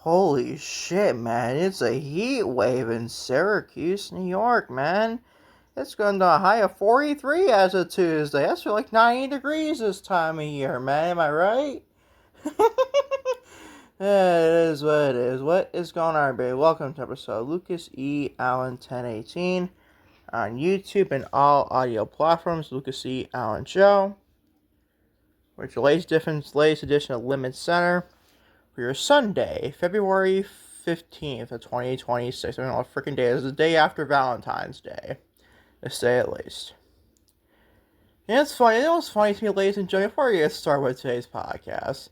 Holy shit, man. It's a heat wave in Syracuse, New York, man. It's going to a high of 43 as of Tuesday. That's for like 90 degrees this time of year, man. Am I right? Yeah, it is what it is. What is going on, everybody? Welcome to episode Lucas E. Allen 1018 on YouTube and all audio platforms. Lucas E. Allen Show. Which latest edition of LimitsCenter for your Sunday, February 15th of 2026. I don't know what freaking day it is. The day after Valentine's Day, to say at least. And it's funny. You know what's funny to me, ladies and gentlemen, before we get started with today's podcast?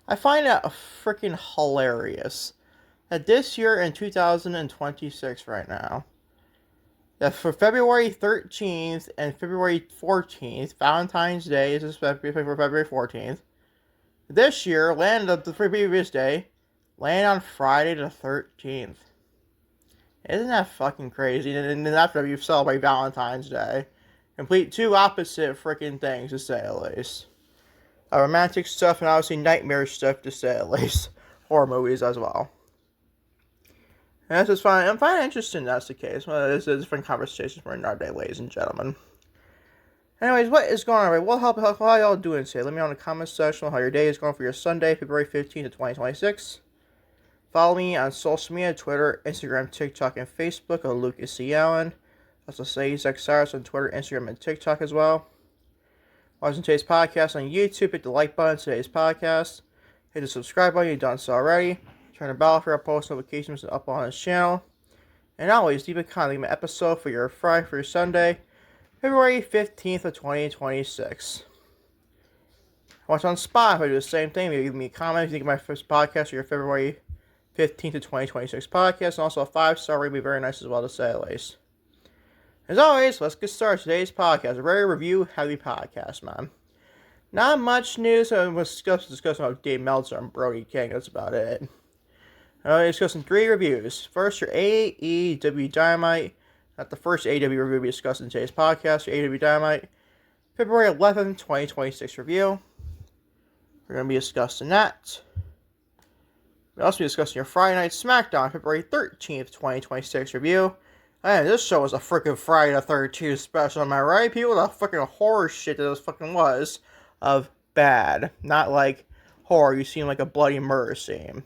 I find it freaking hilarious that this year in 2026 right now, that for February 13th and February 14th, Valentine's Day is for February 14th, this year, landed the previous day, landed on Friday the 13th. Isn't that fucking crazy? And then after you celebrate Valentine's Day, complete two opposite freaking things, to say at least. Romantic stuff and obviously nightmare stuff, to say at least. Horror movies as well. And that's just fine. I'm finding it interesting that's the case. Well, it's a different conversation for another day, ladies and gentlemen. Anyways, what is going on, right? Well, how y'all doing today? Let me know in the comments section how your day is going for your Sunday, February 15th of 2026. Follow me on social media, Twitter, Instagram, TikTok, and Facebook at Lucas C. Allen. Also, say Cyrus on Twitter, Instagram, and TikTok as well. Watching today's podcast on YouTube, hit the like button on today's podcast. Hit the subscribe button if you've done so already. Turn the bell for our post notifications to up on this channel. And always leave a comment, leave an episode for your Friday, for your Sunday, February 15th of 2026. Watch on Spotify, do the same thing. Maybe give me a comment if you think my first podcast or your February 15th of 2026 podcast. And also a 5-star would be very nice as well, to say at least. As always, let's get started today's podcast. A very review-heavy podcast, man. Not much news. I was discussing about Dave Meltzer and Brody King. That's about it. I'm discussing 3 reviews. First, your AEW Dynamite. Not the first AEW review we'll be discussing in today's podcast. Your AEW Dynamite, February 11th, 2026 review. We're going to be discussing that. We'll also be discussing your Friday Night Smackdown, February 13th, 2026 review. Man, this show was a freaking Friday the 13th special, am I right? People, the fucking horror shit that this fucking was of bad. Not like horror, you seem like a bloody murder scene.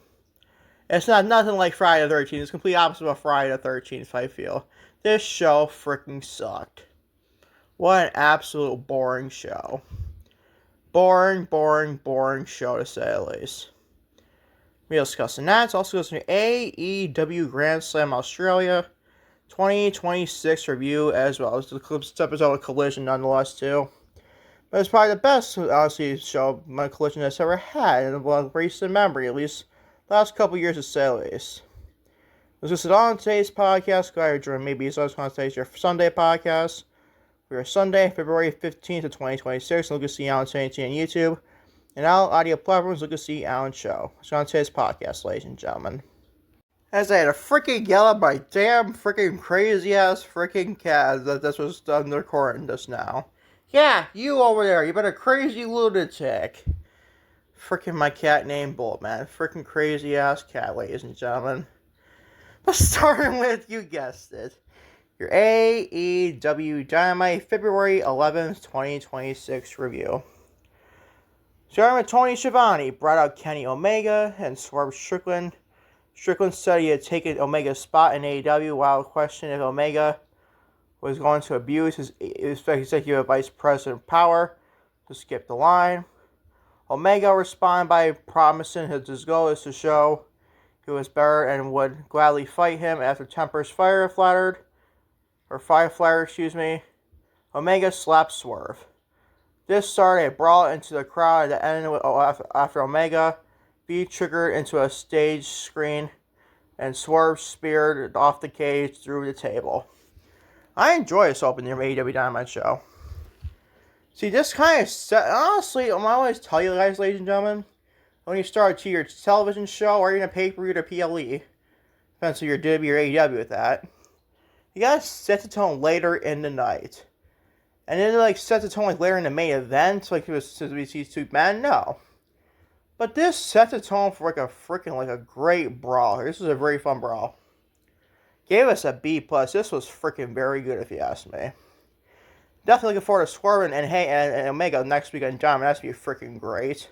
It's not nothing like Friday the 13th. It's the complete opposite of Friday the 13th, I feel. This show freaking sucked. What an absolute boring show. Boring show, to say at least. We'll discussing that. It's also discussing AEW Grand Slam Australia 2026 review as well. It's the episode of Collision nonetheless too. But it's probably the best, honestly, show my Collision that's ever had in a recent memory, at least last couple years, to say at least. This is on today's podcast. Go ahead, join me. So I was going to today's your Sunday podcast. For your Sunday, February 15th of 2026. Lucas C. Allen 1018 on YouTube. And all audio platforms, Lucas C. Allen Show. It's on today's podcast, ladies and gentlemen. As I had a freaking yell at my damn freaking crazy ass freaking cat that this was done recording just now. Yeah, you over there. You've been a crazy lunatic. Freaking my cat named Bolt, man. Freaking crazy ass cat, ladies and gentlemen. But starting with, you guessed it, your AEW Dynamite February 11th, 2026 review. Starting with Tony Schiavone, brought out Kenny Omega and Swerve Strickland. Strickland said he had taken Omega's spot in AEW while questioning if Omega was going to abuse his executive vice president power to skip the line. Omega responded by promising his goal is to show he was better and would gladly fight him after tempers flattered. Omega slapped Swerve. This started a brawl into the crowd that ended after Omega triggered into a stage screen and Swerve speared off the cage through the table. I enjoy this opening AEW Dynamite show. See, this kind of set, honestly, I'm always tell you guys, ladies and gentlemen, when you start to your television show or even a pay-per-view or PLE, depends on your WWE or AEW with that, you gotta set the tone later in the night. And then, set the tone, later in the main event, like it was these two men, no. But this sets the tone for like a great brawl. This was a very fun brawl. Gave us a B plus. This was freaking very good if you ask me. Definitely looking forward to Swerve and Omega next week on Dynamite. That's gonna be freaking great.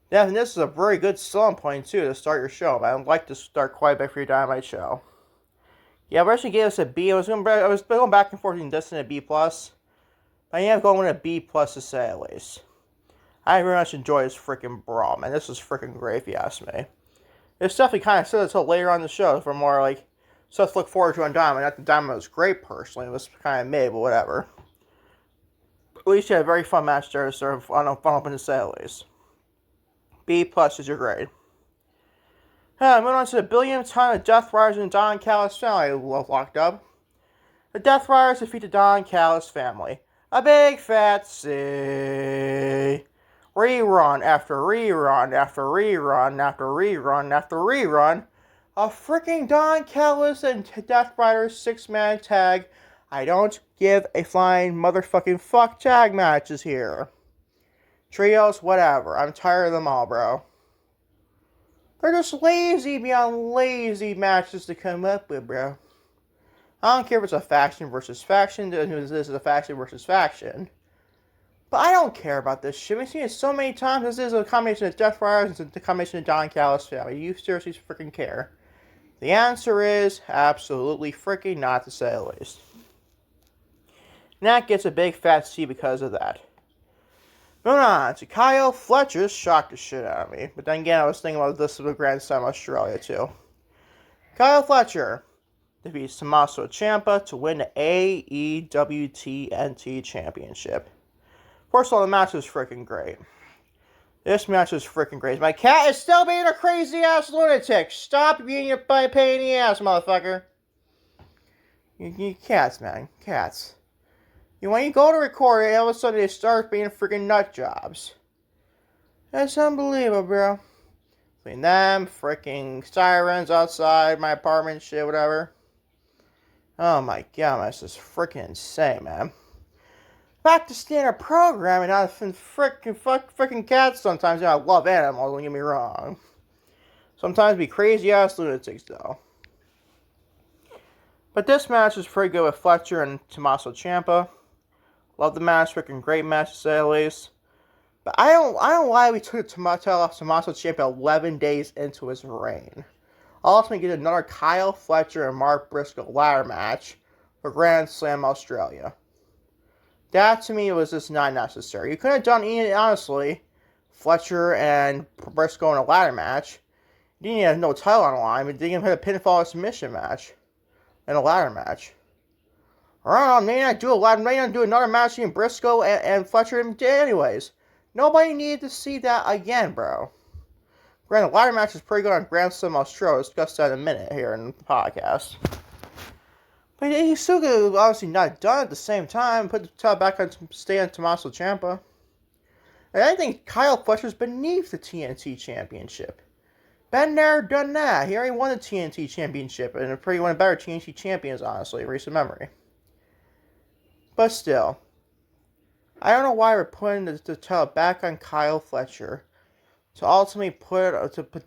Definitely, this is a very good selling point too to start your show. Man, I'd like to start quite a bit for your Dynamite show. Yeah, originally gave us a B. I was going back and forth between this and a B plus. But I am going with a B plus to say at least. I very much enjoyed this freaking brawl, man. This was freaking great if you ask me. It's definitely kind of set until later on in the show for more like stuff to look forward to on Dynamite. Not that Dynamite was great personally. It was kind of mid, but whatever. But at least you had a very fun match there, sort of fun open to say at least. B plus is your grade. Moving on to the billionth time the Death Riders and Don Callis family locked up. The Death Riders defeat the Don Callis family. A big fat C. Rerun after rerun after rerun after rerun after rerun. A freaking Don Callis and Death Riders 6-man tag. I don't give a flying motherfucking fuck tag matches here. Trios, whatever. I'm tired of them all, bro. They're just lazy beyond lazy matches to come up with, bro. I don't care if it's a faction versus faction. This is a faction versus faction. But I don't care about this shit. We've seen it so many times. This is a combination of Death Riders and a combination of Don Callis family. You seriously freaking care? The answer is absolutely freaking not, to say the least. And that gets a big fat C because of that. Moving on to Kyle Fletcher. Shocked the shit out of me. But then again, I was thinking about this with Grand Slam Australia too. Kyle Fletcher defeats Tommaso Ciampa to win the AEW TNT Championship. First of all, the match was freaking great. This match was freaking great. My cat is still being a crazy-ass lunatic. Stop being a pain in the ass, motherfucker. You cats, man. Cats. When you go to record it, all of a sudden they start being freaking nut jobs. That's unbelievable, bro. Between them, freaking sirens outside my apartment, shit, whatever. Oh my god, that's just freaking insane, man. Back to standard programming, not freaking cats sometimes. I love animals, don't get me wrong. Sometimes be crazy ass lunatics, though. But this match was pretty good with Fletcher and Tommaso Ciampa. Love the match, freaking great match to say the least. But I don't know why we took Tommaso Ciampa 11 days into his reign. I'll ultimately get another Kyle Fletcher and Mark Briscoe ladder match for Grand Slam Australia. That to me was just not necessary. You could have done, honestly, Fletcher and Briscoe in a ladder match. You didn't have no title on the line, but you didn't have a pinfall or submission match and a ladder match. Or I don't know, maybe not do another match between Briscoe and Fletcher anyways. Nobody needed to see that again, bro. Granted, the ladder match is pretty good on Grand Slam Australia. We'll discuss that in a minute here in the podcast. But he still could have obviously not done it at the same time. Put the title back on, stay on Tommaso Ciampa. And I think Kyle Fletcher's beneath the TNT Championship. Been there, done that. He already won the TNT Championship and pretty one of the better TNT champions, honestly, in recent memory. But still, I don't know why we're putting the title back on Kyle Fletcher to ultimately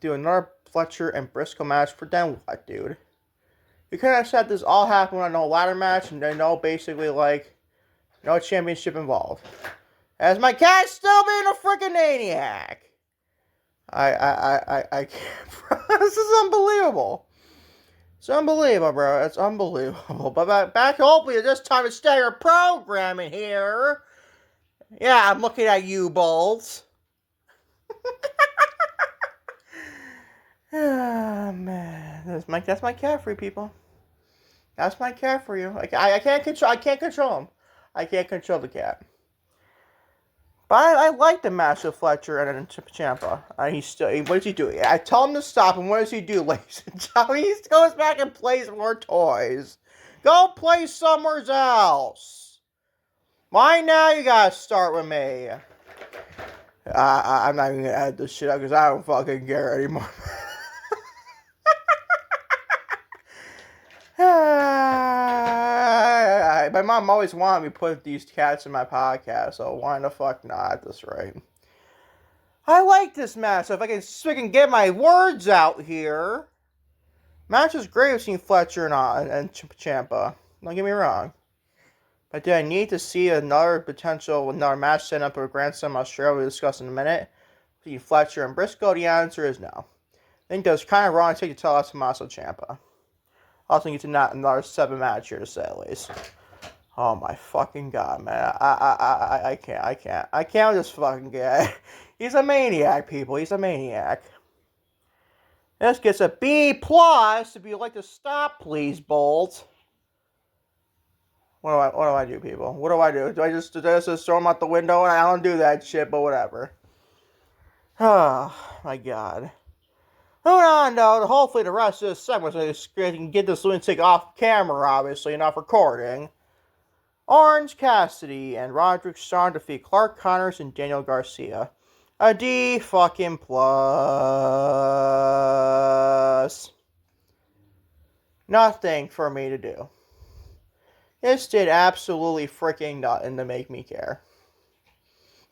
do another Fletcher and Briscoe match. For then what, dude? You could have said this all happened on no ladder match and no basically like no championship involved. As my cat's still being a freaking maniac. I can't. This is unbelievable. It's unbelievable, bro. It's unbelievable. But back hopefully this time it's staggered programming here. Yeah, I'm looking at you, Bulls. Oh, man. That's my cat for you, people. That's my cat for you. I can't control him. I can't control the cat. But I like the match of Fletcher and Ciampa. What does he do? I tell him to stop, and what does he do, ladies and gentlemen? He goes back and plays more toys. Go play somewhere else. Why now you gotta start with me? I'm not even gonna edit this shit up because I don't fucking care anymore. My mom always wanted me to put these cats in my podcast, so why the fuck not at this rate? I like this match, so if I can freaking get my words out here. Match is great between Fletcher and Ciampa. Don't get me wrong. But do I need to see another match set up for Grand Slam Australia we'll discuss in a minute between Fletcher and Briscoe? The answer is no. I think that's kind of wrong to take the title off Tommaso Ciampa. I also think it's not another 7 match here to say at least. Oh my fucking god, man. I can't with this fucking guy. He's a maniac, people. He's a maniac. This gets a B+. If you'd like to stop, please, Bolt. What do I do, people? What do I do? Do I just throw him out the window? I don't do that shit, but whatever. Oh, my god. Moving on, though. Hopefully the rest of this segment can get this lunatic off camera, obviously, and off recording. Orange Cassidy and Roderick Strong defeat Clark Connors and Daniel Garcia. A D fucking plus. Nothing for me to do. This did absolutely freaking nothing to make me care.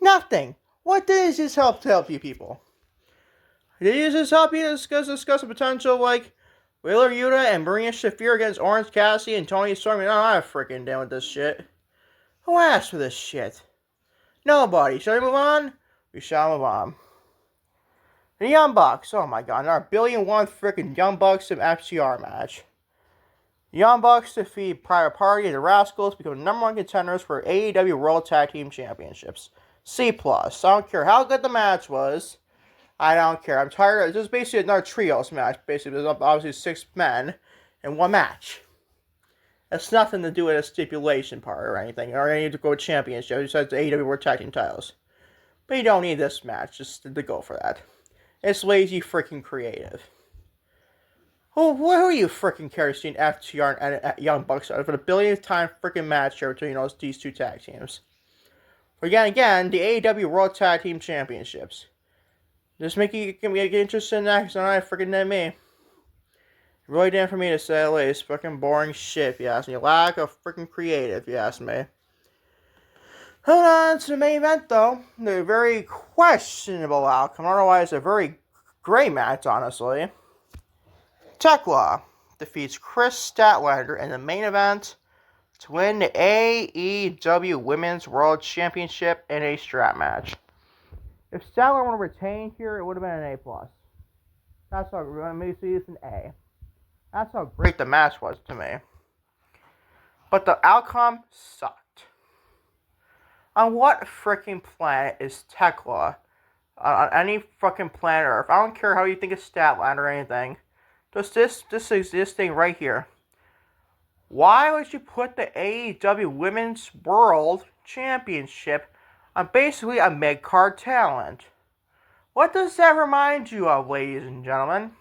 Nothing. What does this help you people? Did this help you discuss the potential like Wheeler Yuta and Marina Shafir against Orange Cassidy and Tony Storm? No, I'm freaking down with this shit. Who asked for this shit? Nobody. Shall we move on? We shall move on. The Young Bucks. Oh my god. Our $1,000,000,000 freaking Young Bucks and FTR match. The Young Bucks defeat Private Party and the Rascals, become the number 1 contenders for AEW World Tag Team Championships. C+. I don't care how good the match was. I don't care. I'm tired. This is basically another trios match. Basically, there's obviously 6 men in 1 match. That's nothing to do with a stipulation part or anything. Or any to go with championship besides the AEW World Tag Team titles. But you don't need this match just to go for that. It's lazy freaking creative. Who are you freaking care seeing FTR and Young Bucks for the 1,000,000th time freaking match here between these 2 tag teams? Again, the AEW World Tag Team Championships. Just make you get interested in that, because I don't freaking know me. Really damn for me to say at least. Fucking boring shit, if you ask me. Lack of freaking creative, if you ask me. Hold on to the main event, though. The very questionable outcome. Otherwise, a very great match, honestly. Tekla defeats Chris Statlander in the main event to win the AEW Women's World Championship in a strap match. If Statlander would have retained here, it would have been an A+. That's how, maybe it's an A. That's how great the match was to me. But the outcome sucked. On what freaking planet is Tekla? On any fucking planet Earth. I don't care how you think of Statlander or anything. Just this thing right here. Why would you put the AEW Women's World Championship on basically a mid-card talent? What does that remind you of, ladies and gentlemen?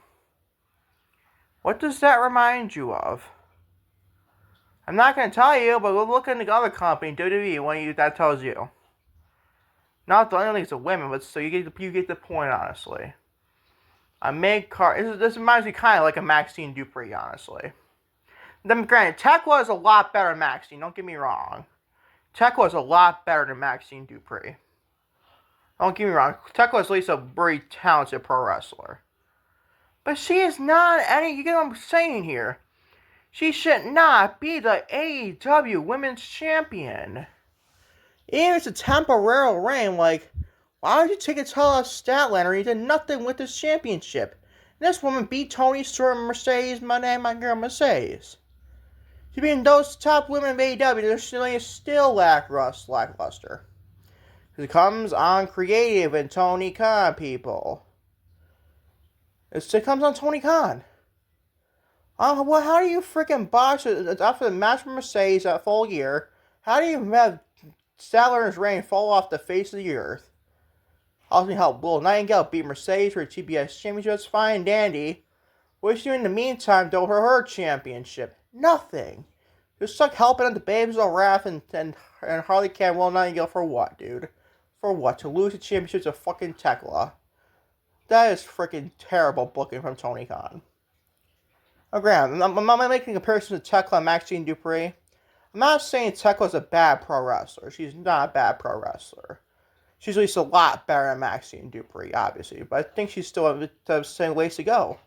What does that remind you of? I'm not going to tell you, but look at the other company, WWE, that tells you. Not the only thing it's a women, but so you get the point, honestly. A mid-card. This reminds me kind of like a Maxine Dupree, honestly. Then, granted, Tekla is a lot better than Maxine, don't get me wrong. Tekla is a lot better than Maxine Dupree. Don't get me wrong, Tekla is at least a very talented pro wrestler. But she is not any, you get what I'm saying here. She should not be the AEW Women's Champion. Even if it's a temporary reign, like, why would you take a title off Statlander and you did nothing with this championship? And this woman beat Toni Storm and Mercedes, my girl Mercedes. She being those top women of AEW, they're still lackluster. Because it comes on creative and Tony Khan, people. It comes on Tony Khan. Well, how do you freaking botch it after the match with Mercedes that full year? How do you have Statlander's reign fall off the face of the earth? Also, how Will Nightingale beat Mercedes for a TBS championship? That's fine and dandy. What's she doing in the meantime, though, for her championship? Nothing. Just like helping out the Babes of Wrath and Harley Quinn, Will Nightingale for what, dude? For what? To lose the championship to fucking Tekla? That is freaking terrible booking from Tony Khan. Oh, Graham, I'm not making a comparison to Tekla and Maxine Dupree. I'm not saying Tekla is a bad pro wrestler. She's not a bad pro wrestler. She's at least a lot better than Maxine Dupree, obviously, but I think she's still the same ways to go.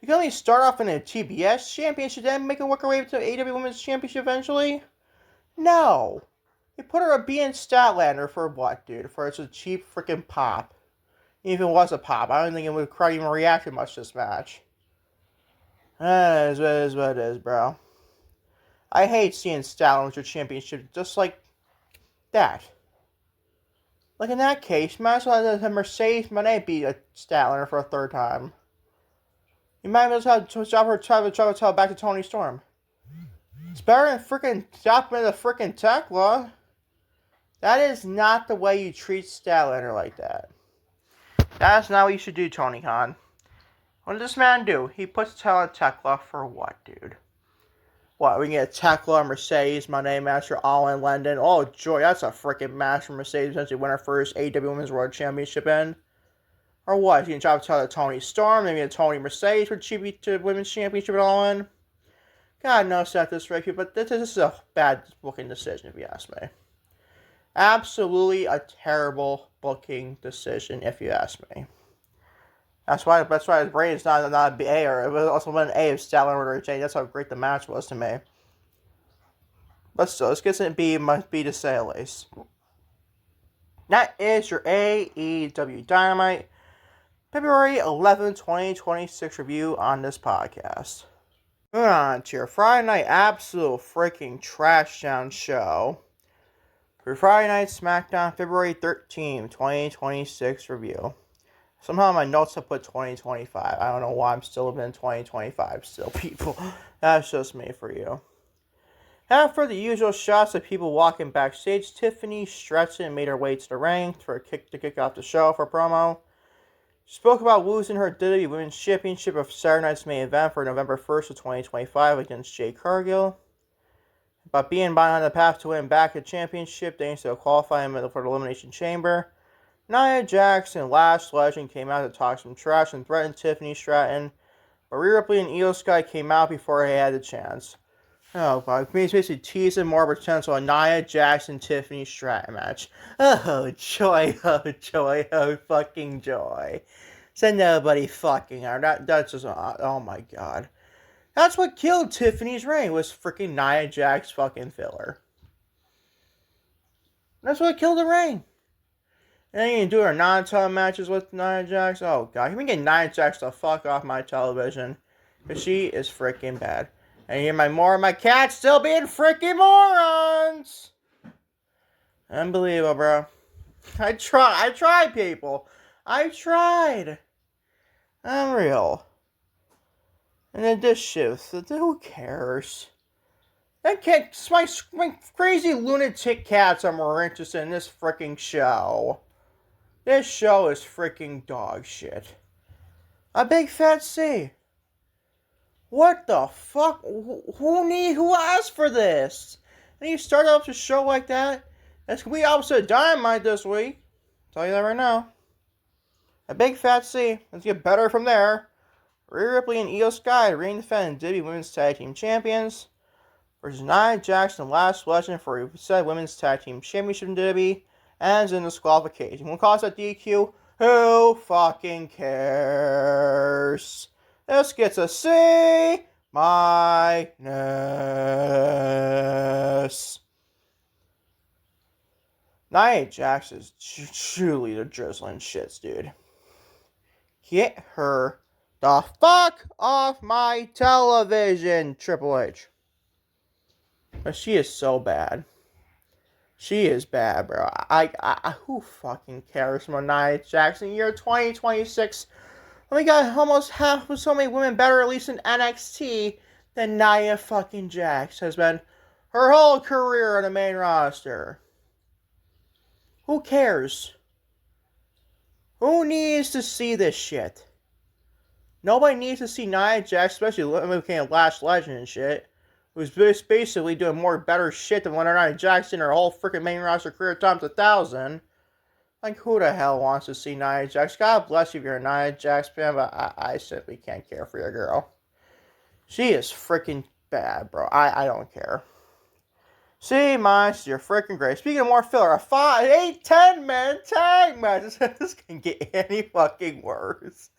You can only start off in a TBS championship, then make her work her way to AEW Women's Championship eventually? No. You put her a B in Statlander for what, dude? For it's a cheap freaking pop. Even if it was a pop, I don't think it would crowd even reacted much this match. That is what it is, bro. I hate seeing Statlander with your championship just like that. Like in that case, you might as well have Mercedes Moné beat a Statlander for a third time. You might as well drop her title back to Toni Storm. It's better than freaking dropping the freaking Tekla. That is not the way you treat Statlander like that. That's not what you should do, Tony Khan. What did this man do? He puts the title on Tekla for what, dude? What, we can get a Tekla, Mercedes, Moné match for All in London. Oh, joy, that's a freaking match for Mercedes since she won her first AEW Women's World Championship in. Or what? You can drop the title to Toni Storm, maybe a Toni Mercedes for the Women's Championship at All in. God knows that this right here, but this is a bad booking decision, if you ask me. Absolutely a terrible booking decision, if you ask me. That's why his brain is not an A, or it was also an A of Statlander or J. That's how great the match was to me. But still, this gets an B, must be to say at least. That is your AEW Dynamite February 11, 2026 review on this podcast. Moving on to your Friday night absolute freaking trash down show. For Friday night Smackdown February 13, 2026 review. Somehow my notes have put 2025. I don't know why I'm still living in 2025 still, people. That's just me for you. After the usual shots of people walking backstage, Tiffany Stretton made her way to the ring for a kick to kick off the show for a promo. She spoke about losing her WWE Women's Championship of Saturday night's main event for November 1st of 2025 against Jade Cargill. About being behind the path to win back the championship thanks to a qualifying for the Elimination Chamber. Nia Jax and Lash Legend came out to talk some trash and threatened Tiffany Stratton, but Rhea Ripley and Io Sky came out before they had the chance. Oh, God, he's basically teasing more potential Nia Jax and Tiffany Stratton match. Oh, joy, oh, fucking joy. So nobody fucking her. That's just, oh my God. That's what killed Tiffany's reign, was freaking Nia Jax fucking filler. That's what killed the reign. And then you can do her non-title matches with Nia Jax. Oh, God. You can get Nia Jax the fuck off my television. Because she is freaking bad. And you hear my cats still being freaking morons. Unbelievable, bro. I tried, people. I tried. Unreal. And then this shit, who cares? That cat, my crazy lunatic cats are more interested in this freaking show. This show is freaking dog shit. A big fat C. What the fuck? Who asked for this? And you start off a show like that? That's gonna be opposite of Dynamite this week. I'll tell you that right now. A big fat C. Let's get better from there. Rhea Ripley and Io Sky reign defending WWE Women's Tag Team Champions versus Nia Jax and Lash Legend for a said Women's Tag Team Championship in WWE, ends in disqualification. We'll call that DQ. Who fucking cares? This gets a C minus. Nia Jax is truly the drizzling shits, dude. Get her the fuck off my television, Triple H. But she is so bad. She is bad, bro. Who fucking cares about Nia Jax in year 2026? We got almost half of so many women better, at least in NXT, than Nia fucking Jax has been her whole career on the main roster. Who cares? Who needs to see this shit? Nobody needs to see Nia Jax, especially when we became Lash Legend and shit, who's basically doing more better shit than when Nia Jax in her whole freaking main roster career times 1,000. Like, who the hell wants to see Nia Jax? God bless you if you're a Nia Jax fan, but I simply can't care for your girl. She is freaking bad, bro. I don't care. C minus, you're freaking great. Speaking of more filler, a 5, 8, 10-man tag match. This can get any fucking worse.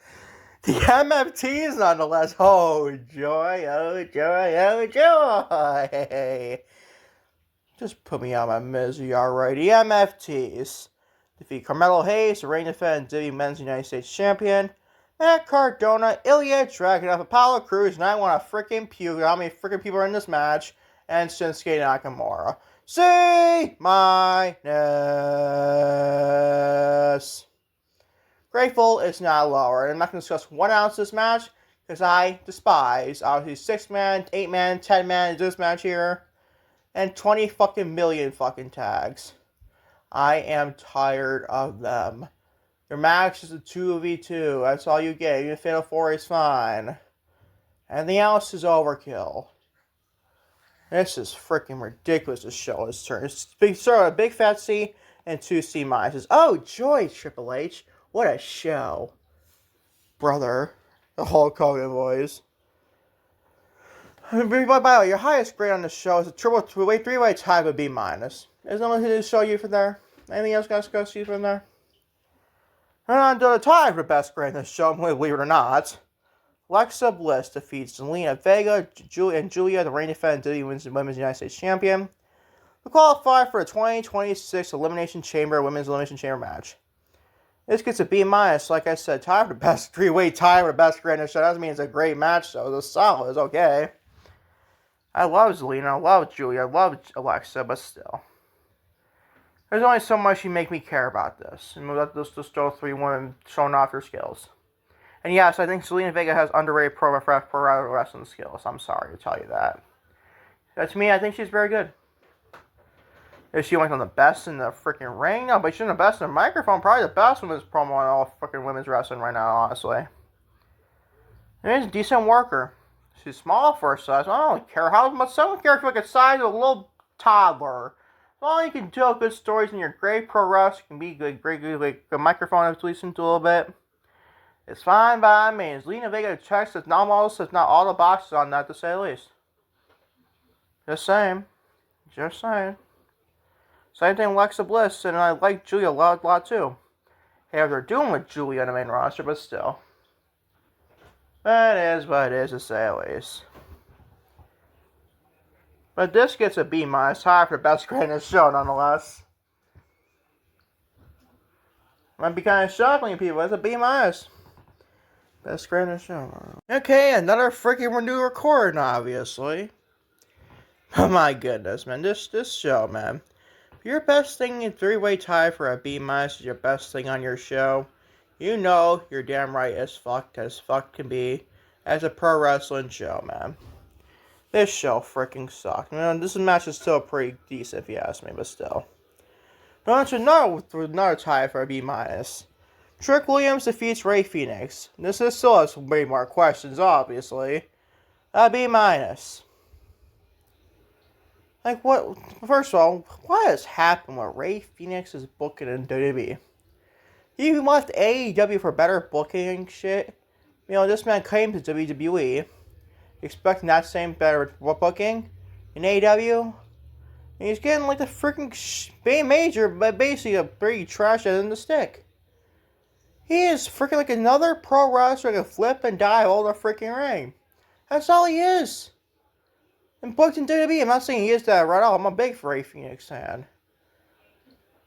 The MFTs, nonetheless. Oh, joy, oh, joy, oh, joy. Just put me out of my misery already. The MFTs defeat Carmelo Hayes, the reigning defending WWE Men's United States Champion. Matt Cardona, Ilya Dragunov, Apollo Crews, and I want to freaking puke how many freaking people are in this match, and Shinsuke Nakamura. C minus. Grateful it's not lower. And I'm not going to discuss 1 ounce this match, because I despise, obviously, 6-man, 8-man, 10-man in this match here, and 20 fucking million fucking tags. I am tired of them. Your max is a 2v2. That's all you get. Even Fatal 4 is fine. Anything else is overkill. This is freaking ridiculous to show this turn. It's a big fat C and 2 C minuses. Oh, joy, Triple H. What a show. Brother. The Hulk Hogan boys. By the way, your highest grade on the show is a triple 3-way tie with B minus. Is there anything to show you from there? Anything else guys go see from there? And on to the tie for the best grade in the show, believe it or not. Alexa Bliss defeats Zelina Vega and Julia, the reigning defending Women's United States Champion, to qualify for a 2026 Elimination Chamber Women's Elimination Chamber match. This gets a B minus, like I said, tie for the best 3-way tie for the best grade in the show. That doesn't mean it's a great match, so it's solid, it's okay. I love Zelina, I love Julia, I love Alexa, but still. There's only so much you make me care about this. And let those 3 women showing off their skills. And yes, I think Zelina Vega has underrated pro wrestling skills. I'm sorry to tell you that. To me, I think she's very good. Is she like on the best in the freaking ring? No, but she's the best in the microphone. Probably the best women's promo on all freaking women's wrestling right now, honestly. And she's a decent worker. She's small for her size. I don't care how much. Someone cares for like a size of a little toddler. All you can tell good stories in your great pro wrestling. You can be good, good microphone to listen to a little bit. It's fine by me. Zelina Vega checks if not all the boxes on that, to say the least. Just saying. Just saying. Same thing with Alexa Bliss, and I like Julia a lot too. Hey, they're doing with Julia on the main roster, but still. That is what it is, to say the least. But this gets a B minus, high for the best grade in the show, nonetheless. Might be kind of shocking, people. It's a B minus. Best grade in the show. Okay, another freaking new recording, obviously. Oh my goodness, man. This show, man. If your best thing in 3-way tie for a B minus is your best thing on your show, you know you're damn right as fuck can be as a pro wrestling show, man. This show freaking sucked. This match is still pretty decent if you ask me, but still. But another tie for a B minus. Trick Williams defeats Rey Fenix. This still has way more questions, obviously. A B minus. Like, what? First of all, what has happened with Rey Fenix's booking in WWE? He left AEW for better booking and shit. This man came to WWE expecting that same better booking in AEW. And he's getting like the freaking major, but basically a pretty trash in the stick. He is freaking like another pro wrestler that can flip and dive all the freaking ring. That's all he is. And booked in WWE, I'm not saying he is that right off. I'm a big Rey Fenix fan.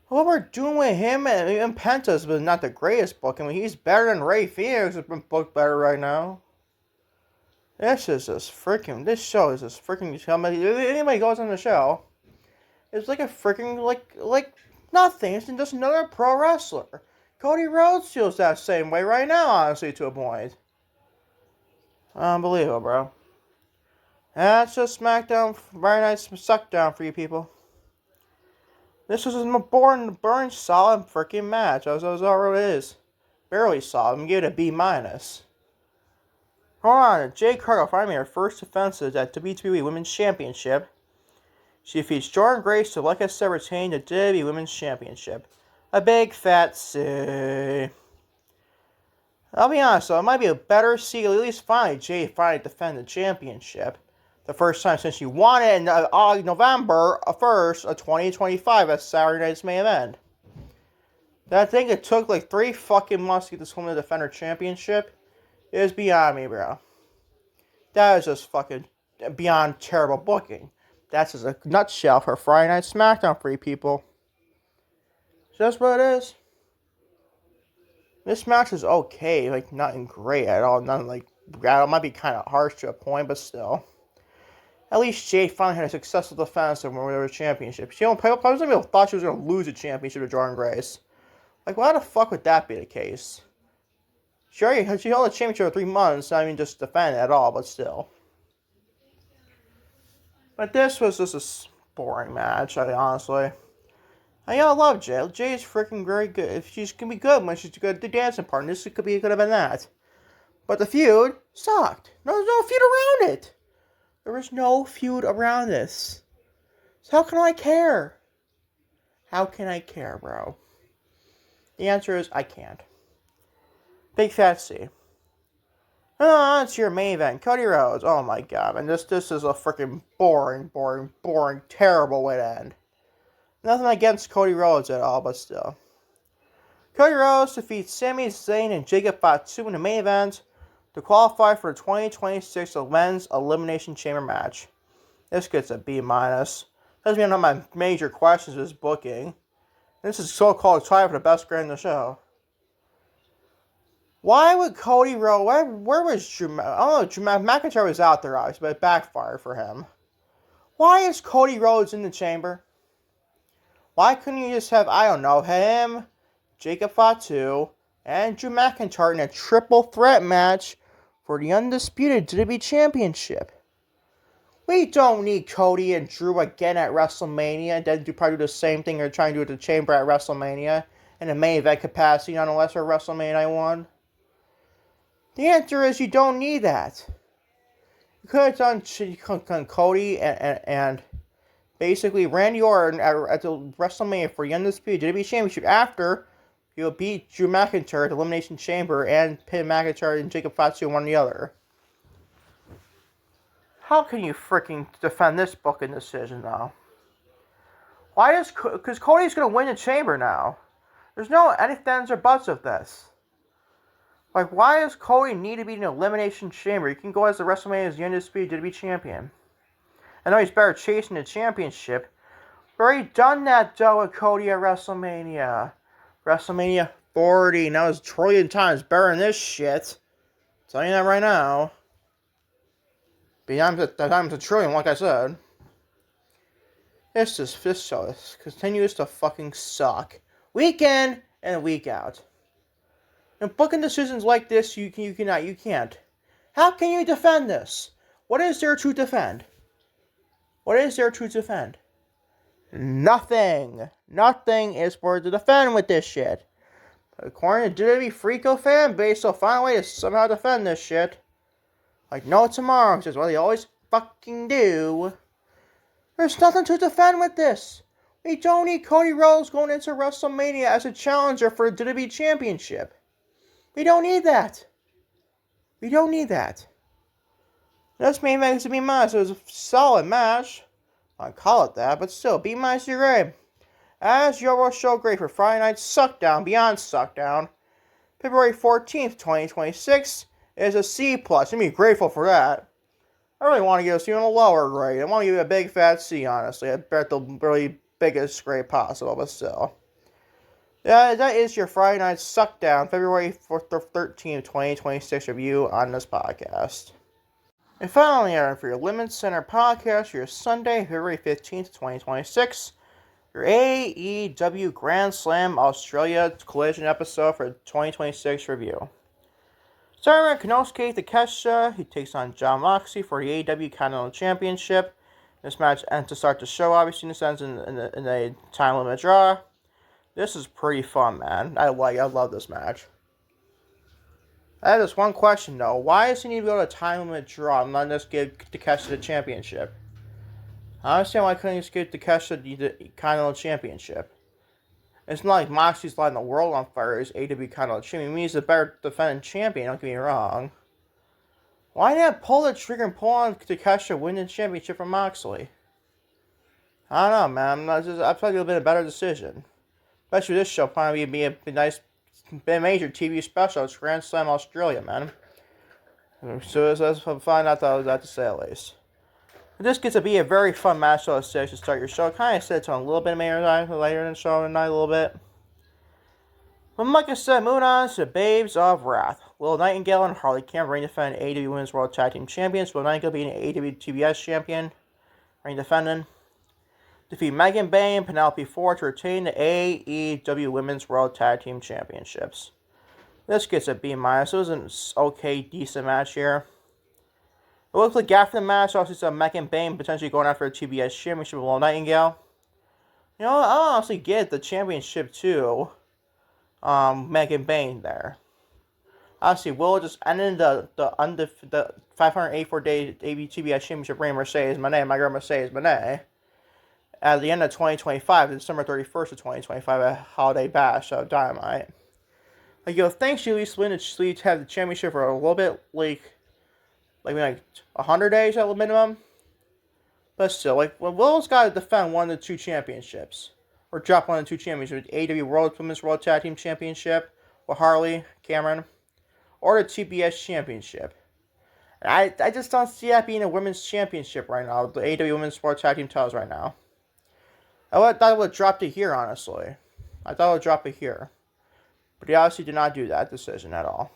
What we're doing with him and Penta's was not the greatest booking. He's better than Rey Fenix. Has been booked better right now. This show is just freaking. Anybody goes on the show, it's like a freaking like nothing. It's just another pro wrestler. Cody Rhodes feels that same way right now, honestly, to a point. Unbelievable, bro. That's just Smackdown, very nice suckdown for you people. This was a boring, solid freaking match. That was all it is. Barely solid. I'm gonna give it a B minus. Hold on, Jade Cargill finally made her first defenses at WWE Women's Championship. She defeats Jordan Grace to, like I said, retain the WWE Women's Championship. A big fat C. I'll be honest though, it might be a better C, at least finally Jade defend the championship. The first time since she won it in November 1st of 2025 at Saturday Night's main event. I think it took like 3 fucking months to get this woman to defend her championship. It is beyond me, bro. That is just fucking beyond terrible booking. That's just a nutshell for Friday Night Smackdown for you people. So that's what it is. This match is okay, like nothing great at all. Nothing like, it might be kind of harsh to a point, but still. At least Jade finally had a successful defense of her championship. She thought she was going to lose the championship to Jordan Grace. Like, why the fuck would that be the case? She held the championship for 3 months, not even just defend it at all, but still. But this was just a boring match, honestly. I love Jay. Jay is freaking very good. If she's going to be good when she's good at the dancing part, and this could have been that. But the feud sucked. There's no feud around it. There was no feud around this. So how can I care? How can I care, bro? The answer is I can't. Big Fat C. Oh, it's your main event. Cody Rhodes. Oh my god. And this is a freaking boring, terrible way to end. Nothing against Cody Rhodes at all, but still. Cody Rhodes defeats Sami Zayn and Jacob Fatu in the main event to qualify for the 2026 Men's Elimination Chamber match. This gets a B-. Doesn't mean one of my major questions is booking. This is so-called tie for the best grade in the show. Why would Cody Rhodes... Where was Drew... I don't know, McIntyre was out there, obviously, but it backfired for him. Why is Cody Rhodes in the chamber? Why couldn't you just have, I don't know, him, Jacob Fatu, and Drew McIntyre in a triple threat match for the undisputed WWE Championship? We don't need Cody and Drew again at WrestleMania, and then probably do the same thing you're trying to do at the chamber at WrestleMania, in a main event capacity on a lesser WrestleMania 1. The answer is you don't need that. You could have done Cody and basically Randy Orton at the WrestleMania for the undisputed WWE Championship after you'll beat Drew McIntyre at the Elimination Chamber and pin McIntyre and Jacob Fatu one or the other. How can you freaking defend this booking decision now? Because Cody's going to win the chamber now. There's no any ifs or buts of this. Like, why does Cody need to be in an elimination chamber? You can go as the WrestleMania as the undisputed WWE champion. I know he's better chasing the championship. We've already done that, though, with Cody at WrestleMania. WrestleMania 40. Now it's a trillion times better than this shit. I'm telling you that right now. Beyond the times a trillion, like I said. This show continues to fucking suck. Week in and week out. And booking decisions like this, you can't. How can you defend this? What is there to defend? What is there to defend? Nothing. Nothing is for to defend with this shit. According to WWE Freako fan base, they'll find a way to somehow defend this shit. Like no tomorrow, which is what they always fucking do. There's nothing to defend with this. We don't need Cody Rhodes going into WrestleMania as a challenger for the WWE Championship. We don't need that. We don't need that. This main event is to be minus. It was a solid match. I'll call it that, but still, B- to your grade. As your show grade for Friday Night Suckdown, Beyond Suckdown, February 14th, 2026, is a C+. I'm be grateful for that. I really want to give this even a lower grade. I want to give it a big fat C, honestly. I bet the really biggest grade possible, but still. Yeah, that is your Friday Night Suckdown, February 13th, 2026 review on this podcast. And finally, for your LimitsCenter podcast, your Sunday, February 15th, 2026, your AEW Grand Slam Australia Collision episode for 2026 review. Starting Konosuke Takeshita, he takes on Jon Moxley for the AEW Continental Championship. This match ends to start the show, obviously, this ends in a time limit draw. This is pretty fun, man. I love this match. I have this one question, though. Why does he need to go to a time limit draw and not just give Takeshita the championship? I understand why I couldn't just give Takeshita the Continental Championship. It's not like Moxley's lighting the world on fire as AEW Continental Champion. He means the better defending champion, don't get me wrong. Why not pull the trigger and pull on Takeshita win the championship from Moxley? I don't know, man. I thought it would have been a better decision. Especially this show probably be a nice, major TV special. It's Grand Slam Australia, man. So let's find out that to say at least. This gets to be a very fun match to start your show. Kind of sets on a little bit later in the show tonight, a little bit. But like I said, moving on to Babes of Wrath. Will Nightingale and Harley Cameron defend AEW Women's World Tag Team Champions. Will Nightingale being AEW TBS Champion, reign defending. Defeat Megan Bay and Penelope Ford to retain the AEW Women's World Tag Team Championships. This gets a B-. It was an okay, decent match here. It looks like after the match, also saw Megan Bay potentially going after a TBS Championship with Will Nightingale. You know, I'll honestly get the championship too. Megan Bay there. Obviously, Will just ended the 584-day TBS Championship reign Mercedes Moné, my girl Mercedes Moné, at the end of 2025, December 31st of 2025, a holiday bash of Dynamite. Like, thanks you at least win to have the championship for a little bit, like 100 days at the minimum. But still, Will's got to defend one of the two championships. Or drop one of the two championships. AEW Women's World Tag Team Championship with Harley Cameron. Or the TBS Championship. And I just don't see that being a women's championship right now. The AEW Women's World Tag Team titles right now. I thought it would have dropped it here, honestly. I thought it would drop it here. But he obviously did not do that decision at all.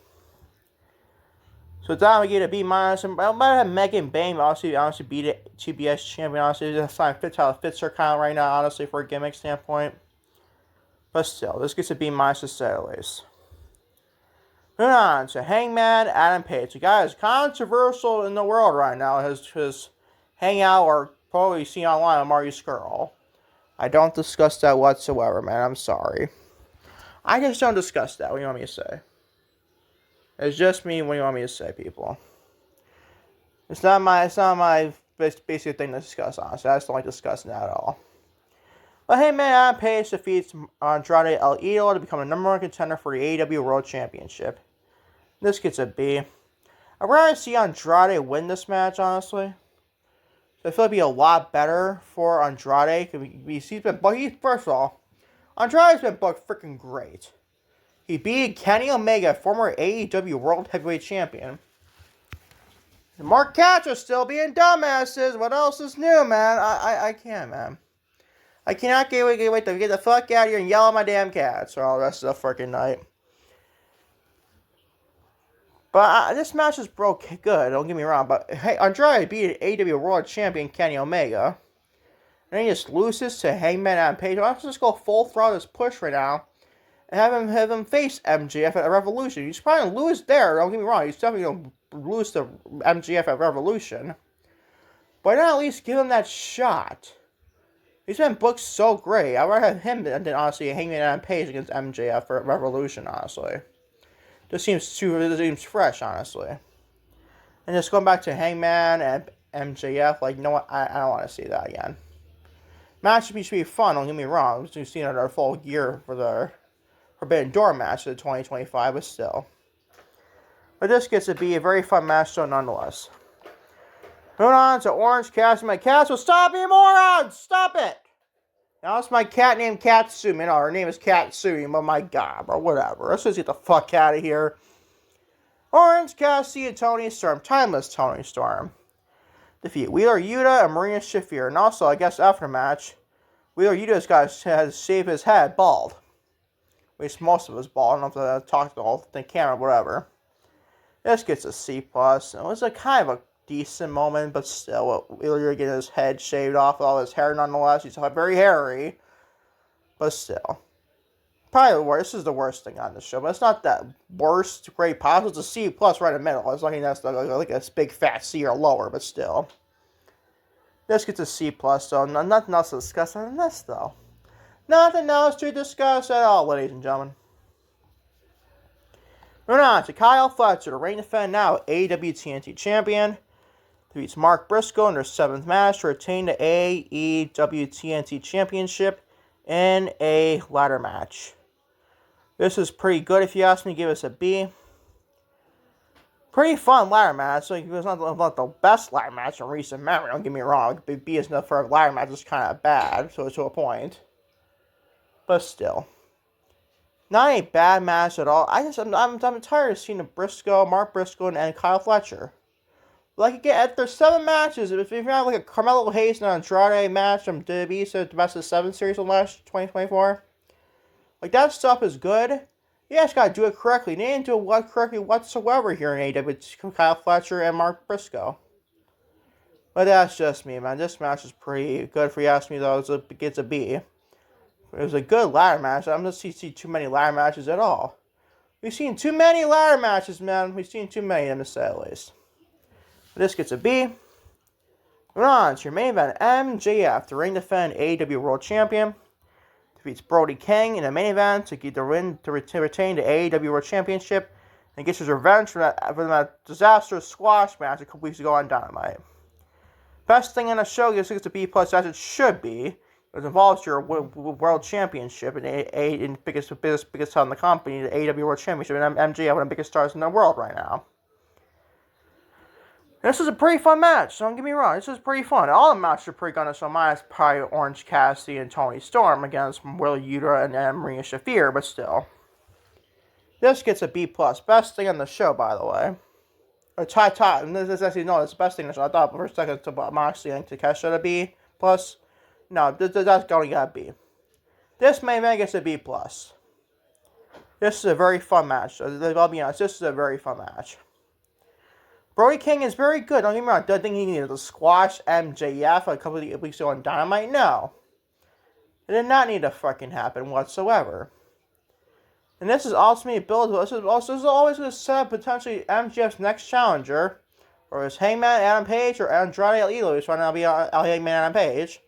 So that would get a B-. I might have Megan Bain honestly beat it TBS champion. Honestly, that's how it fits her kind of right now, honestly, for a gimmick standpoint. But still, this gets a B- to say at least. Moving on to Hangman Adam Page. The guy is controversial in the world right now. His hangout or probably seen online on Marty Skrull. I don't discuss that whatsoever, man. I'm sorry. I just don't discuss that. What do you want me to say? It's just me. What do you want me to say, people? It's not my basic thing to discuss, honestly. I just don't like discussing that at all. But hey, man, Adam Page defeats Andrade El Idolo to become the #1 contender for the AEW World Championship. This gets a B. I'd rather see Andrade win this match, honestly. So I feel it'd be a lot better for Andrade. First of all, Andrade's been booked freaking great. He beat Kenny Omega, former AEW World Heavyweight Champion. Mark Catcher's still being dumbasses. What else is new, man? I can't, man. I cannot wait to get the fuck out of here and yell at my damn cats for all the rest of the freaking night. But this match is good, don't get me wrong. But hey, Andrade beat AEW World Champion Kenny Omega. And he just loses to Hangman Adam Page. I'll just go full throttle this push right now. And have him face MJF at Revolution. He's probably going to lose there, don't get me wrong. He's definitely going to lose to MJF at Revolution. But at least give him that shot. He's been booked so great. I'd rather have him than honestly Hangman Adam Page against MJF for Revolution, honestly. Just seems fresh, honestly. And just going back to Hangman and MJF, you know what? I don't want to see that again. Match should be fun, don't get me wrong. We've seen our full gear for the Forbidden Door match of 2025, but still. But this gets to be a very fun match, so nonetheless. Moving on to Orange Cassidy. My cats will stop, you morons! Stop it! Now it's my cat named Katsumi. No, her name is Katsumi, but my god, bro, whatever. Let's just get the fuck out of here. Orange Cassidy and Tony Storm. Timeless Tony Storm. Defeat Wheeler Yuta and Marina Shafir. And also, I guess after the match, Wheeler Yuta's got to shave his head bald. At least most of his bald. I don't know if I talked to the camera, whatever. This gets a C+. It was a kind of a decent moment, but still, Wheeler getting his head shaved off with all his hair nonetheless. He's very hairy. But still. Probably the worst. This is the worst thing on the show, but it's not that worst, great possible. It's a C+ right in the middle. It's like that's like a big fat C or lower, but still. This gets a C+, so nothing else to discuss on this, though. Nothing else to discuss at all, ladies and gentlemen. Moving on to Kyle Fletcher, the reigning defending now AEW TNT Champion. Defeats Mark Briscoe in their 7th match to retain the AEW TNT Championship in a ladder match. This is pretty good if you ask me. Give us a B. Pretty fun ladder match. Like, it's not the best ladder match in recent memory, don't get me wrong. Big B is enough for a ladder match is kind of bad, so to a point. But still. Not a bad match at all. I'm tired of seeing Mark Briscoe, and Kyle Fletcher. Like, again, there's 7 matches. If you have like a Carmelo Hayes and Andrade match from WWE, so the best of 7 series of last 2024, like, that stuff is good. You guys gotta do it correctly. They didn't do it correctly whatsoever here in AEW with Kyle Fletcher and Mark Briscoe. But that's just me, man. This match is pretty good. If you ask me, though, it gets a B. It was a good ladder match. I'm not see too many ladder matches at all. We've seen too many ladder matches, man. We've seen too many of them, to say at least. But this gets a B. Moving on to your main event, MJF, the ring defending AEW World Champion, defeats Brody King in the main event to get the win to retain the AEW World Championship, and gets his revenge for that disastrous squash match a couple weeks ago on Dynamite. Best thing on the show gets a B+ as it should be. It involves your World Championship and biggest star in the company, the AEW World Championship, and MJF, one of the biggest stars in the world right now. This was a pretty fun match, don't get me wrong. This was pretty fun. All the matches are pretty good, so minus probably Orange Cassidy and Tony Storm against Will Yuta and Maria Shafir, but still. This gets a B+. Best thing on the show, by the way. Or top. This is actually, no, it's the best thing on the show. I thought for a second to Moxley and Takeshita a B+. No, that's going to get a B. This main event gets a B+. This is a very fun match. I'll be honest, this is a very fun match. Brody King is very good. Don't get me wrong. I don't think he needed to squash MJF a couple of weeks ago on Dynamite. No. It did not need to fucking happen whatsoever. And this is ultimately built. This is always going to set up potentially MJF's next challenger, or his Hangman Adam Page or Andrade El Idolo, who's trying to be Hangman Adam Page.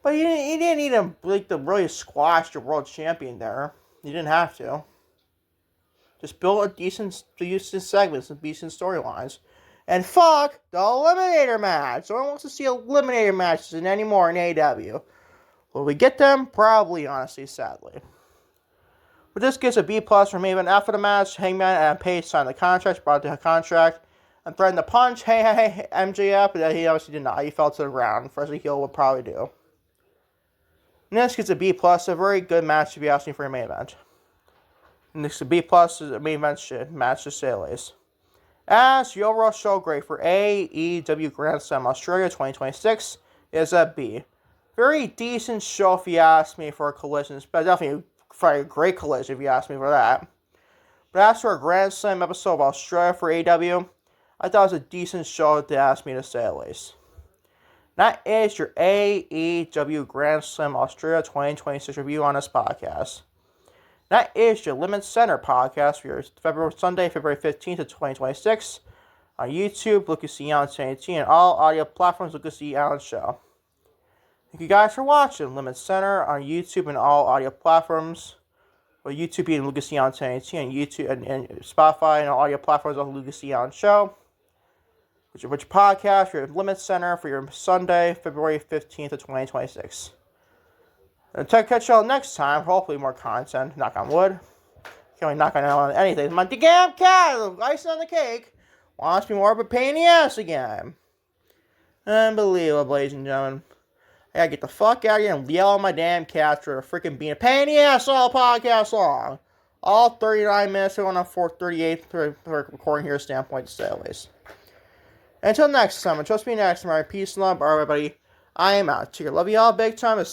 But he didn't need him to really squash the world champion there. He didn't have to. Just build a decent segments and decent storylines. And fuck the Eliminator match. No one wants to see Eliminator matches anymore in AEW. Will we get them? Probably, honestly, sadly. But this gets a B+ from Maven. After the match, Hangman and Page signed the contract, brought the contract, and threatened to punch MJF, but he obviously did not. He fell to the ground, as a heel would probably do. And this gets a B+, a very good match if you ask me for a main event. And this is a B+ is a main event match to say the least. As the overall show grade for AEW Grand Slam Australia 2026 is a B. Very decent show if you ask me for collisions, but definitely a great collision if you ask me for that. But as for a Grand Slam episode of Australia for AEW, I thought it was a decent show to ask me to say the least. That is your AEW Grand Slam Australia 2026 review on this podcast. That is your LimitsCenter podcast for your Sunday, February 15th of 2026. On YouTube, Lucas E. Allen 1018, and all audio platforms, Lucas E. Allen Show. Thank you guys for watching LimitsCenter on YouTube and all audio platforms. Well, YouTube being Lucas E. Allen 1018, and YouTube and Spotify and all audio platforms of Lucas E. Allen Show. Which podcast for your LimitsCenter for your Sunday, February 15th of 2026. And catch y'all next time. Hopefully more content. Knock on wood. Can't really knock on anything. My damn cat, icing on the cake, wants me more of a pain in the ass again. Unbelievable, ladies and gentlemen. I gotta get the fuck out of here and yell at my damn cat for freaking being a pain in the ass all podcast long. All 39 minutes, we're on a 438 for recording here standpoint to say at least. Until next time, and trust me next time, peace and love, everybody. I am out. Cheer. Love you all big time.